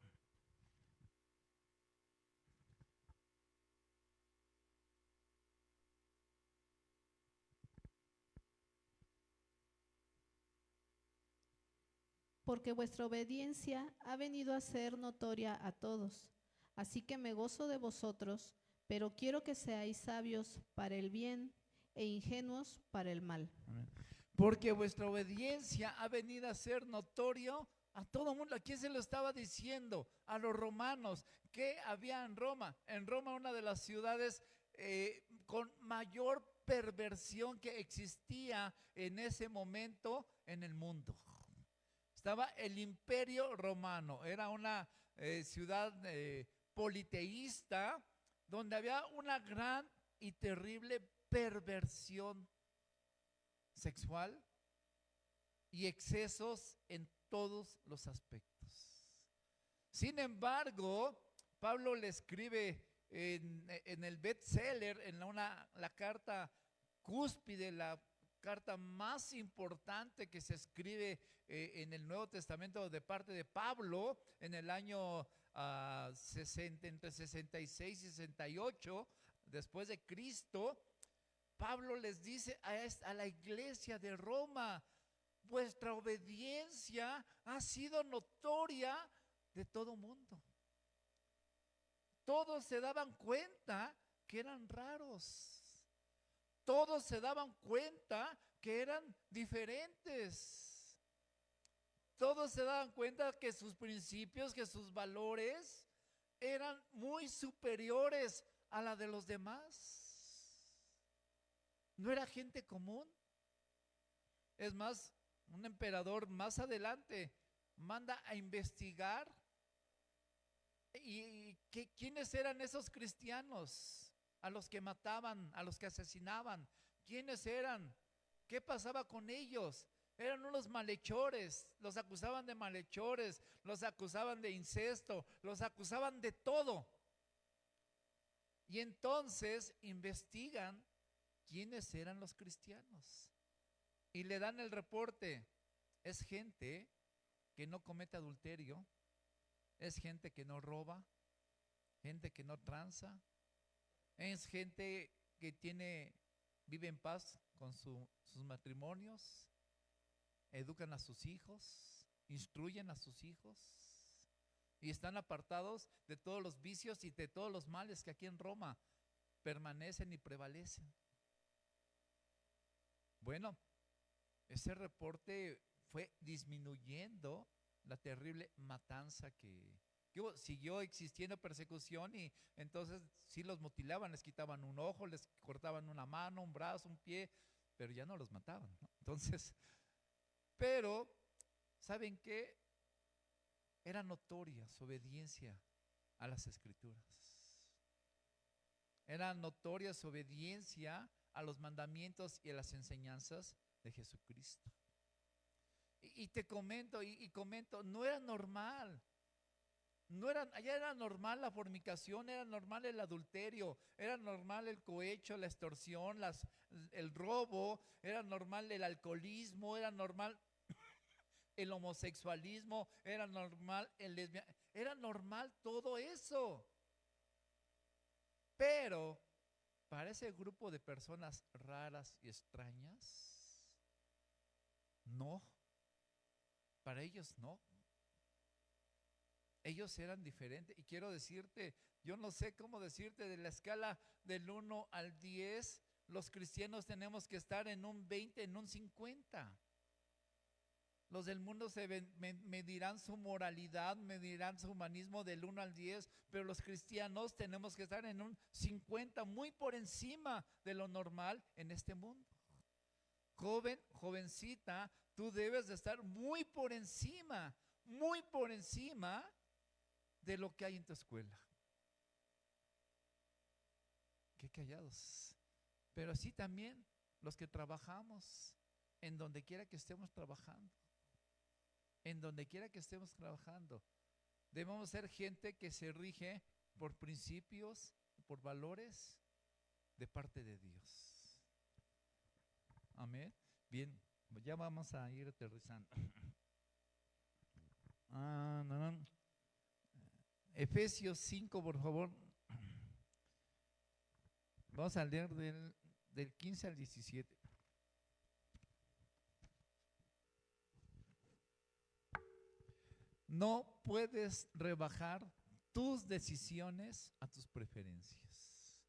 Porque vuestra obediencia ha venido a ser notoria a todos. Así que me gozo de vosotros, pero quiero que seáis sabios para el bien e ingenuos para el mal. Amén. Porque vuestra obediencia ha venido a ser notorio a todo el mundo. ¿A quién se lo estaba diciendo? A los romanos. ¿Qué había en Roma? En Roma, una de las ciudades con mayor perversión que existía en ese momento en el mundo. Estaba el Imperio Romano. Era una ciudad politeísta donde había una gran y terrible perversión sexual y excesos en todos los aspectos. Sin embargo, Pablo le escribe en el bestseller, en la carta cúspide, la carta más importante que se escribe en el Nuevo Testamento de parte de Pablo en el año 60, entre 66 y 68 después de Cristo. Pablo les dice a la iglesia de Roma, vuestra obediencia ha sido notoria de todo mundo. Todos se daban cuenta que eran raros. Todos se daban cuenta que eran diferentes. todos se daban cuenta que sus principios, que sus valores eran muy superiores a la de los demás. No era gente común. Es más, un emperador más adelante manda a investigar quiénes eran esos cristianos, a los que mataban, a los que asesinaban, quiénes eran, qué pasaba con ellos. Eran unos malhechores, los acusaban de malhechores, los acusaban de incesto, los acusaban de todo. Y entonces investigan quiénes eran los cristianos y le dan el reporte. Es gente que no comete adulterio, es gente que no roba, gente que no tranza, es gente que vive en paz con sus matrimonios, educan a sus hijos, instruyen a sus hijos y están apartados de todos los vicios y de todos los males que aquí en Roma permanecen y prevalecen. Bueno, ese reporte fue disminuyendo la terrible matanza que hubo. Siguió existiendo persecución y entonces sí los mutilaban, les quitaban un ojo, les cortaban una mano, un brazo, un pie, pero ya no los mataban, ¿no? Entonces, pero, ¿saben qué? Era notoria su obediencia a las Escrituras. Era notoria su obediencia a los mandamientos y a las enseñanzas de Jesucristo. Y te comento, comento, no era normal. Allá era normal la fornicación, era normal el adulterio, era normal el cohecho, la extorsión, el robo, era normal el alcoholismo, era normal el homosexualismo, era normal el lesbianismo, era normal todo eso. Pero para ese grupo de personas raras y extrañas, no, para ellos no. Ellos eran diferentes. Y quiero decirte, yo no sé cómo decirte, de la escala del 1 al 10, los cristianos tenemos que estar en un 20, en un 50. Los del mundo medirán su moralidad, medirán su humanismo del 1 al 10, pero los cristianos tenemos que estar en un 50, muy por encima de lo normal en este mundo. Joven, jovencita, tú debes de estar muy por encima de lo que hay en tu escuela. Qué callados. Pero así también los que trabajamos, en donde quiera que estemos trabajando, debemos ser gente que se rige por principios, por valores de parte de Dios. Amén. Bien, ya vamos a ir aterrizando. No. Efesios 5, por favor. Vamos a leer del 15 al 17. No puedes rebajar tus decisiones a tus preferencias.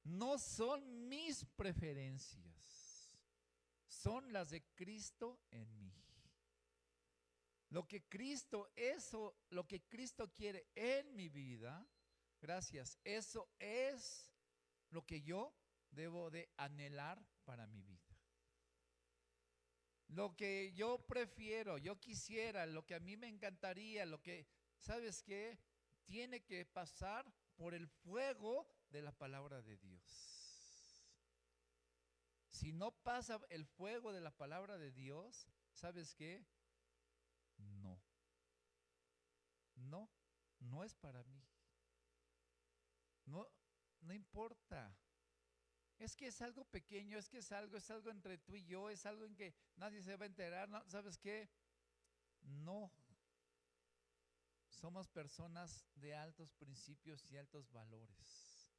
No son mis preferencias, son las de Cristo en mí. Lo que Cristo quiere en mi vida, gracias, eso es lo que yo debo de anhelar para mi vida. Lo que yo prefiero, yo quisiera, lo que a mí me encantaría, ¿sabes qué? Tiene que pasar por el fuego de la palabra de Dios. Si no pasa el fuego de la palabra de Dios, ¿sabes qué? No es para mí. No importa. Es que es algo pequeño, es algo entre tú y yo, es algo en que nadie se va a enterar, ¿no? ¿Sabes qué? No. Somos personas de altos principios y altos valores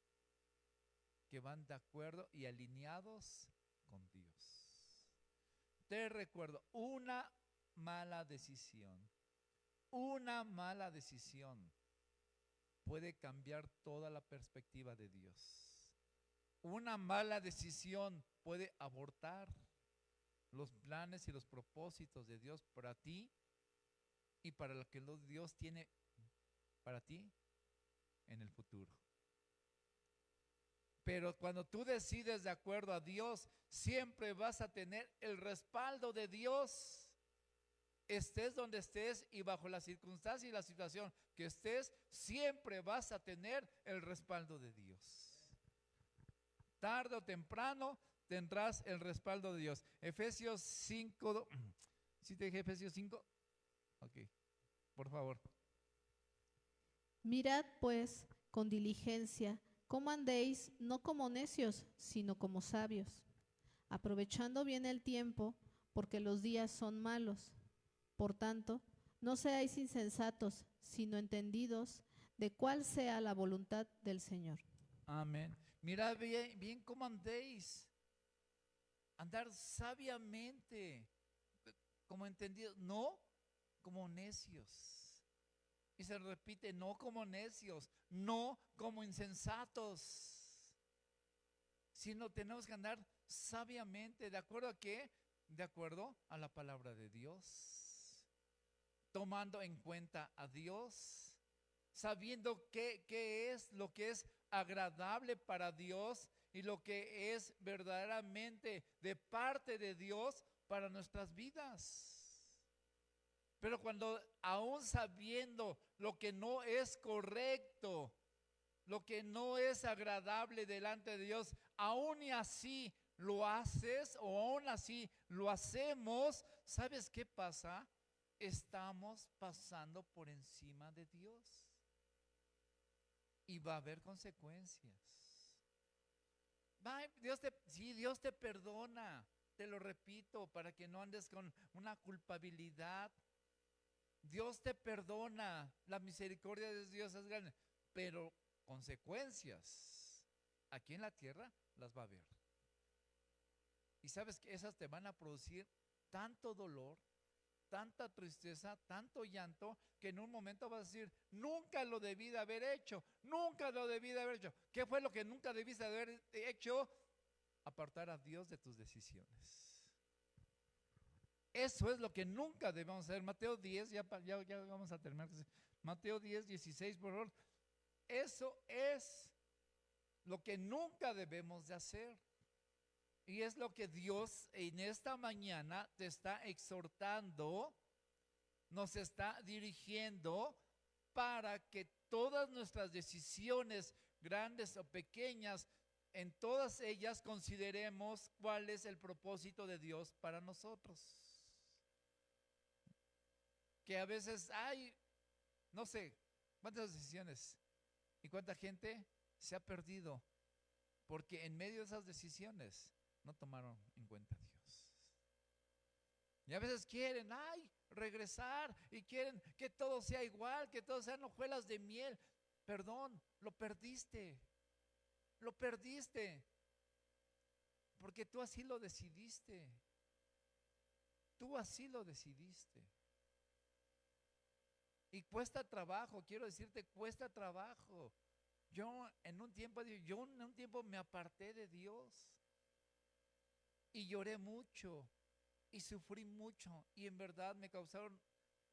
que van de acuerdo y alineados con Dios. Te recuerdo, una mala decisión puede cambiar toda la perspectiva de Dios. Una mala decisión puede abortar los planes y los propósitos de Dios para ti y para lo que Dios tiene para ti en el futuro. Pero cuando tú decides de acuerdo a Dios, siempre vas a tener el respaldo de Dios. Estés donde estés y bajo la circunstancia y la situación que estés, siempre vas a tener el respaldo de Dios. Tarde o temprano tendrás el respaldo de Dios. Efesios 5, ¿sí te dije Efesios 5? Ok, por favor. Mirad pues con diligencia cómo andéis, no como necios, sino como sabios, aprovechando bien el tiempo, porque los días son malos. Por tanto, no seáis insensatos, sino entendidos de cuál sea la voluntad del Señor. Amén. Mirad bien cómo andéis. Andar sabiamente, como entendidos, no como necios. Y se repite, no como necios, no como insensatos, sino tenemos que andar sabiamente. ¿De acuerdo a qué? De acuerdo a la palabra de Dios, tomando en cuenta a Dios, sabiendo qué es lo que es agradable para Dios y lo que es verdaderamente de parte de Dios para nuestras vidas. Pero cuando aún sabiendo lo que no es correcto, lo que no es agradable delante de Dios, aún y así lo haces o aún así lo hacemos, ¿sabes qué pasa? Estamos pasando por encima de Dios y va a haber consecuencias. Dios te perdona, te lo repito, para que no andes con una culpabilidad. Dios te perdona, la misericordia de Dios es grande, pero consecuencias aquí en la tierra las va a haber. Y sabes que esas te van a producir tanto dolor, tanta tristeza, tanto llanto, que en un momento vas a decir, nunca lo debí de haber hecho, nunca lo debí de haber hecho. ¿Qué fue lo que nunca debiste de haber hecho? Apartar a Dios de tus decisiones. Eso es lo que nunca debemos hacer. Mateo 10, ya vamos a terminar. Mateo 10, 16, por favor. Eso es lo que nunca debemos de hacer. Y es lo que Dios en esta mañana te está exhortando, nos está dirigiendo para que todas nuestras decisiones, grandes o pequeñas, en todas ellas consideremos cuál es el propósito de Dios para nosotros. Que a veces hay, no sé, cuántas decisiones y cuánta gente se ha perdido porque en medio de esas decisiones no tomaron en cuenta a Dios. Y a veces quieren, regresar y quieren que todo sea igual, que todo sean hojuelas de miel. Perdón, lo perdiste, porque tú así lo decidiste. Tú así lo decidiste. Y cuesta trabajo, quiero decirte, cuesta trabajo. Yo en un tiempo me aparté de Dios y lloré mucho y sufrí mucho y en verdad me causaron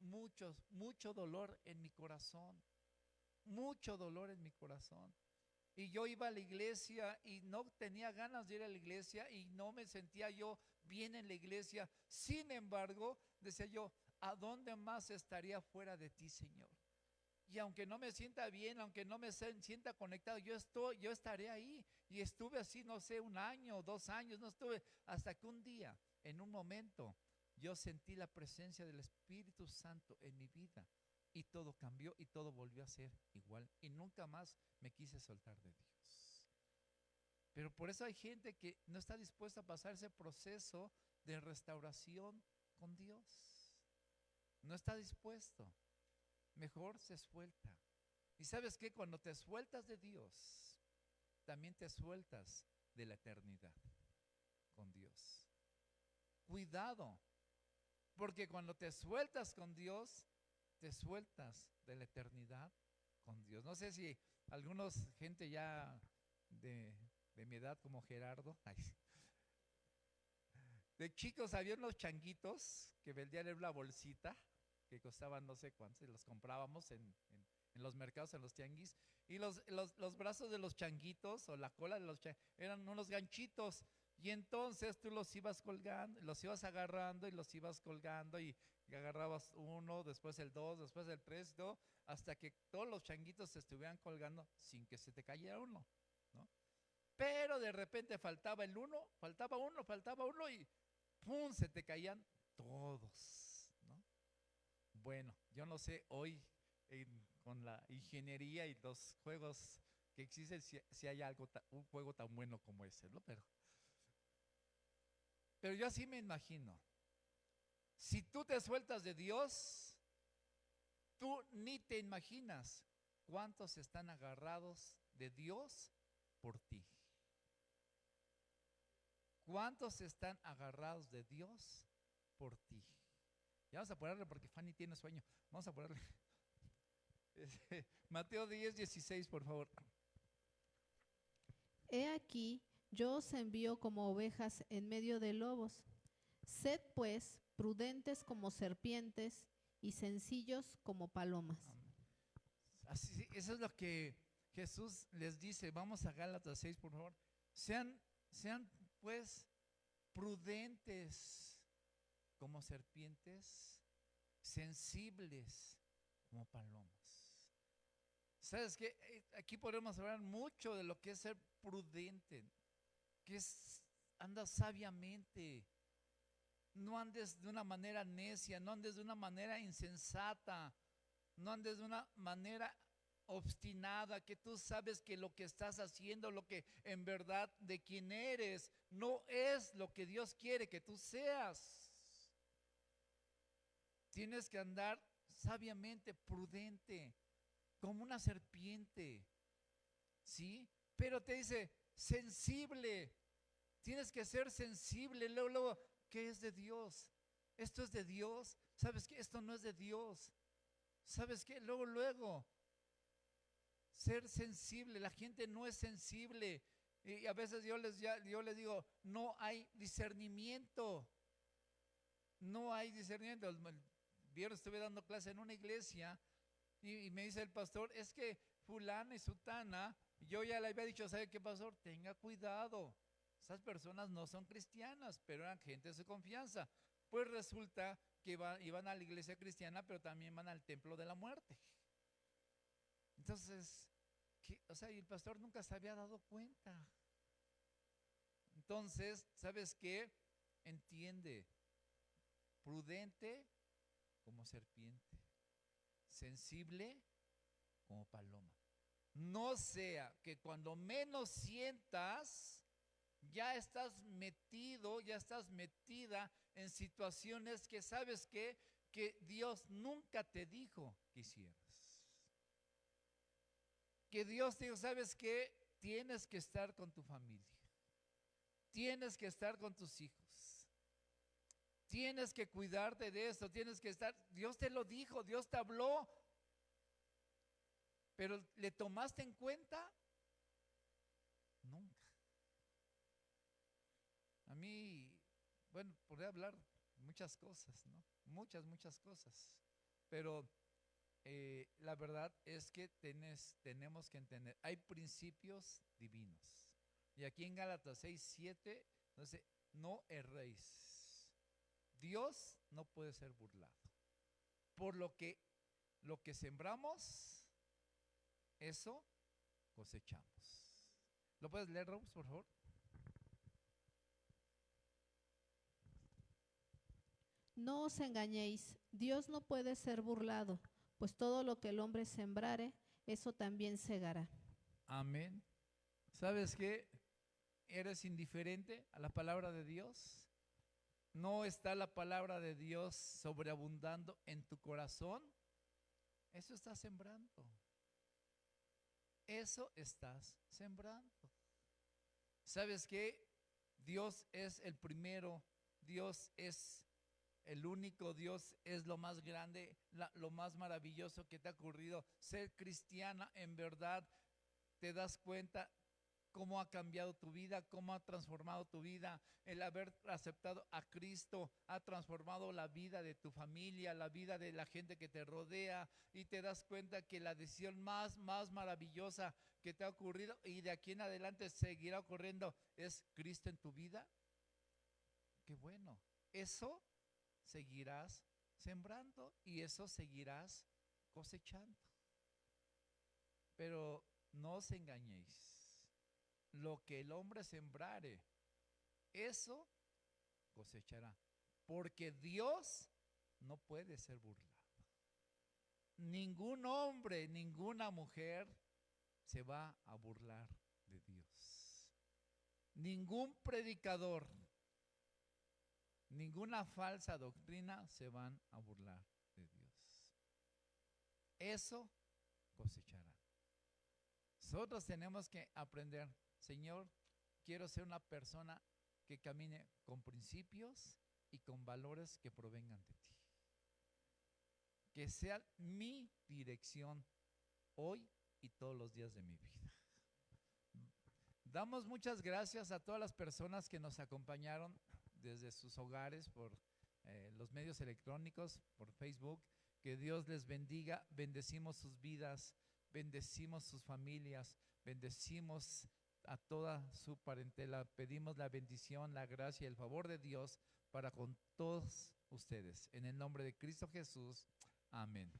mucho dolor en mi corazón, mucho dolor en mi corazón. Y yo iba a la iglesia y no tenía ganas de ir a la iglesia y no me sentía yo bien en la iglesia. Sin embargo, decía yo, ¿a dónde más estaría fuera de ti, Señor? Y aunque no me sienta bien, aunque no me sienta conectado, yo estaré ahí. Y estuve así, no sé, 1 año, 2 años, no estuve, hasta que un día, en un momento, yo sentí la presencia del Espíritu Santo en mi vida. Y todo cambió y todo volvió a ser igual. Y nunca más me quise soltar de Dios. Pero por eso hay gente que no está dispuesta a pasar ese proceso de restauración con Dios. No está dispuesto. Mejor se suelta. Y sabes que cuando te sueltas de Dios, también te sueltas de la eternidad con Dios. Cuidado, porque cuando te sueltas con Dios, te sueltas de la eternidad con Dios. No sé si algunos gente ya de mi edad como Gerardo, de chicos había unos changuitos que vendían en una bolsita que costaban no sé cuántos, y los comprábamos en los mercados, en los tianguis, y los brazos de los changuitos o la cola de los changuitos eran unos ganchitos, y entonces tú los ibas colgando, los ibas agarrando y los ibas colgando y agarrabas uno, después el dos, después el tres, ¿no? Hasta que todos los changuitos se estuvieran colgando sin que se te cayera uno, ¿no? Pero de repente faltaba el uno, faltaba uno y ¡pum! Se te caían todos, ¿no? Bueno, yo no sé hoy con la ingeniería y los juegos que existen si hay algo, un juego tan bueno como ese, ¿no? Pero yo así me imagino. Si tú te sueltas de Dios, tú ni te imaginas cuántos están agarrados de Dios por ti. ¿Cuántos están agarrados de Dios por ti? Ya vamos a ponerle porque Fanny tiene sueño. Vamos a ponerle. Mateo 10:16, por favor. He aquí, yo os envío como ovejas en medio de lobos. Sed pues prudentes como serpientes y sencillos como palomas. Así, eso es lo que Jesús les dice. Vamos a Gálatas 6, por favor. Sean pues prudentes como serpientes, sensibles como palomas. ¿Sabes qué? Aquí podemos hablar mucho de lo que es ser prudente, que es anda sabiamente. No andes de una manera necia, no andes de una manera insensata, no andes de una manera obstinada, que tú sabes que lo que estás haciendo, lo que en verdad de quien eres, no es lo que Dios quiere que tú seas. Tienes que andar sabiamente, prudente, como una serpiente, ¿sí? Pero te dice, sensible, tienes que ser sensible, luego, ¿qué es de Dios? Esto es de Dios, ¿sabes qué? Esto no es de Dios, ¿sabes qué? Luego, ser sensible, la gente no es sensible, y a veces yo les digo, no hay discernimiento, el viernes estuve dando clase en una iglesia, y me dice el pastor, es que fulana y sutana, yo ya le había dicho, ¿sabe qué, pastor? Tenga cuidado, esas personas no son cristianas, pero eran gente de su confianza. Pues resulta que iban a la iglesia cristiana, pero también van al templo de la muerte. Entonces, o sea, y el pastor nunca se había dado cuenta. Entonces, ¿sabes qué? Entiende, prudente como serpiente, sensible como paloma. No sea que cuando menos sientas, ya estás metido, ya estás metida en situaciones que sabes que Dios nunca te dijo que hicieras. Que Dios te dijo, ¿sabes qué? Tienes que estar con tu familia. Tienes que estar con tus hijos. Tienes que cuidarte de esto, tienes que estar. Dios te lo dijo, Dios te habló. Pero ¿le tomaste en cuenta? Nunca. A mí, bueno, podría hablar muchas cosas, ¿no? Muchas cosas. Pero la verdad es que tenemos que entender, hay principios divinos. Y aquí en Gálatas 6:7, entonces, no erréis. Dios no puede ser burlado. Por lo que sembramos, eso cosechamos. ¿Lo puedes leer, Rose, por favor? No os engañéis, Dios no puede ser burlado, pues todo lo que el hombre sembrare, eso también segará. Amén. ¿Sabes qué? ¿Eres indiferente a la palabra de Dios? ¿No está la palabra de Dios sobreabundando en tu corazón? Eso estás sembrando. Eso estás sembrando. ¿Sabes qué? Dios es el primero, Dios es el único, Dios es lo más grande, lo más maravilloso que te ha ocurrido. Ser cristiana, en verdad, te das cuenta cómo ha cambiado tu vida, cómo ha transformado tu vida. El haber aceptado a Cristo ha transformado la vida de tu familia, la vida de la gente que te rodea, y te das cuenta que la decisión más maravillosa que te ha ocurrido y de aquí en adelante seguirá ocurriendo es Cristo en tu vida. Qué bueno. Eso seguirás sembrando y eso seguirás cosechando. Pero no os engañéis. Lo que el hombre sembrare, eso cosechará. Porque Dios no puede ser burlado. Ningún hombre, ninguna mujer se va a burlar de Dios. Ningún predicador, ninguna falsa doctrina se van a burlar de Dios. Eso cosechará. Nosotros tenemos que aprender, Señor, quiero ser una persona que camine con principios y con valores que provengan de ti. Que sea mi dirección hoy y todos los días de mi vida. Damos muchas gracias a todas las personas que nos acompañaron desde sus hogares por los medios electrónicos, por Facebook. Que Dios les bendiga. Bendecimos sus vidas, bendecimos sus familias, bendecimos a toda su parentela. Pedimos la bendición, la gracia y el favor de Dios para con todos ustedes. En el nombre de Cristo Jesús. Amén.